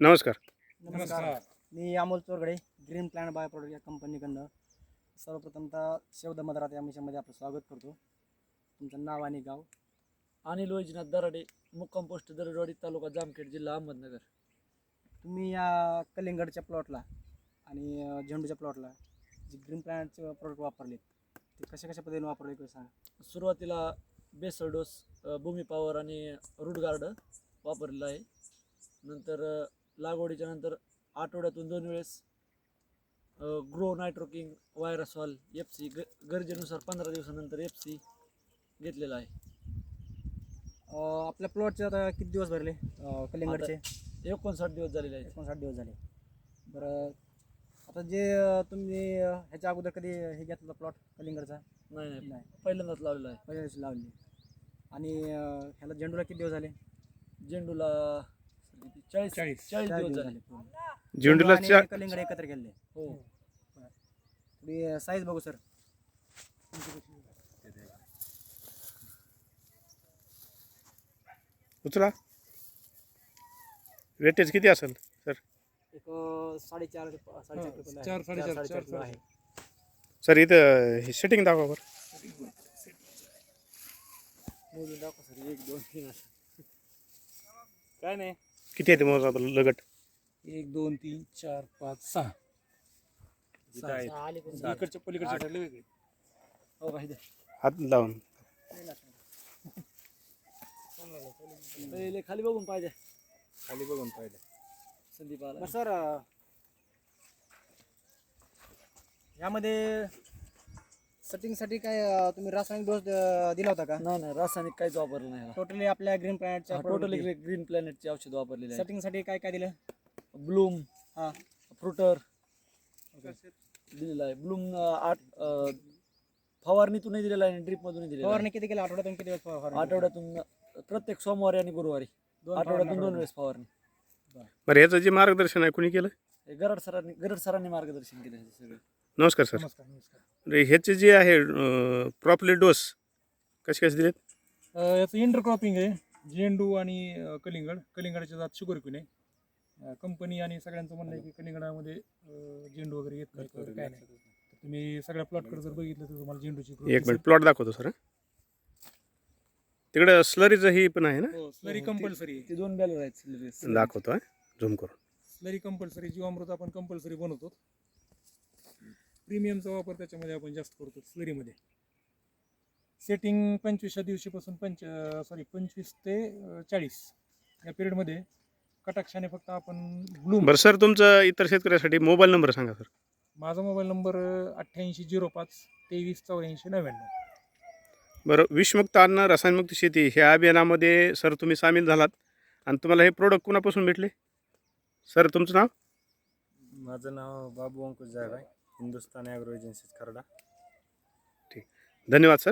नमस्कार. नमस्कार. मी Amol Chorgade, green plan by product या कंपनीकडनं सर्वप्रथमतः शेवद मधारात या मिशनमध्ये आपलं स्वागत करतो. तुमचं नाव आणि गाव. अनिल वैजनाथ दराडे, मुक्काम पोस्ट दरडवाडी, तालुका जामखेड, जिल्हा अहमदनगर. तुम्ही या कलिंगडच्या प्लॉटला आणि झेंडूच्या प्लॉटला जे ग्रीन प्लॅनचे प्रोडक्ट वापरले ते कशा पद्धतीने वापरले ते सांगा. सुरुवातीला बेसल डोस, भूमी पॉवर आणि रूट गार्ड वापरलेला आहे. नंतर लागवडीच्या नंतर आठवड्यातून 2 वेळेस ग्रो नायट्रोकिंग, व्हायरसॉल, FC गरजेनुसार 15 दिवसानंतर FC घेतलेला आहे. आपल्या प्लॉटचे आता किती दिवस भरले कलिंगडचे? 59 दिवस झालेले आहेत. 59 दिवस झाले. बरं, आता जे तुम्ही ह्याच्या अगोदर कधी हे घेतलं प्लॉट कलिंगडचा? नाही, पहिल्यांदाच लावलेला आहे. पहिल्या दिवशी लावली. आणि ह्याला झेंडूला किती दिवस झाले? झेंडूला 40 दिवस झाले. झेंडूला आणि कलिंगड एकत्र केले. हो. थोडी साईज बघू सर. उचला. वेटेज किती असेल सर? एक 4.5 किलो आहे. सर इथं हे सेटिंग दाखवा बरं. मोजून दाखवा सर. 1 2 3 काय नाही. किती आहे ते मोजा लगट? 1 2 3 4 5 6 इकडच्या पलीकडच्या ठरले वेगळे. हो पाहिजे. हात लावून पहिले खाली बघून पाहिजे. संदीप आला. सर यामध्ये सेटिंगसाठी काय तुम्ही रासायनिक डोस दिला होता का? नाही, रासायनिक काहीच वापरलं नाही. टोटली आपल्या ग्रीन प्लॅनेटच्या टोटली ग्रीन प्लॅनेटचे औषध वापरलेले आहे. सेटिंगसाठी काय दिलं? ब्लूम, हां, फ्रुटर दिलेला आहे. ब्लूम 8 फवारणीतूनही दिलेला आहे, ड्रिपमधूनही दिलेला आहे. फवारणी किती केली? आठवड्यातून किती वेळेस फवारणी? आठवड्यातून प्रत्येक सोमवारी आणि गुरुवारी आठवड्यातून 2 वेळेस फवारणी. बरं, याचं जे मार्गदर्शन आहे कुणी केलं? हे गरड सरांनी मार्गदर्शन केलं आहे सगळं. नमस्कार सर. नमस्कार. ह्याचे जे आहे प्रॉपरली डोस कसे दिलेत? याचं इंटरक्रॉपिंग आहे. झेंडू आणि कलिंगडाच्या जात शुगर क्वीन आहे. कंपनी आणि सगळ्यांचं म्हणणं आहे की कलिंगडामध्ये झेंडू वगैरे येत नाही, काय नाही. तर तुम्ही सगळ्या प्लॉटकडे जर बघितलं तर तुम्हाला झेंडूची एक मिनिट प्लॉट दाखवतो सर. तिकडं स्लरीचं ही पण आहे ना? स्लरी कंपल्सरी आहे. ते 2 बॅलर आहेत. दाखवतो झूम करून. स्लरी कंपल्सरी, जीवामृत आपण कंपल्सरी बनवतो. प्रीमियमचा वापर त्याच्यामध्ये आपण जास्त करतो स्लरीमध्ये. सेटिंग 25व्या दिवशीपासून 25 ते 40 या पिरियडमध्ये कटाक्षाने फक्त आपण ब्लूम. बरं सर, तुमचं इतर शेतकऱ्यासाठी मोबाईल नंबर सांगा सर. माझा मोबाईल नंबर 8805 23 84 99. बरं, विषमुक्त अन्न रसायनमुक्त शेती ह्या अभियानामध्ये सर तुम्ही सामील झालात आणि तुम्हाला हे प्रोडक्ट कुणापासून भेटले? सर तुमचं नाव? माझं नाव बाबू अंकुश जायभाई, हिंदुस्तान ॲग्रो एजन्सीज खर्डा. ठीक, धन्यवाद सर.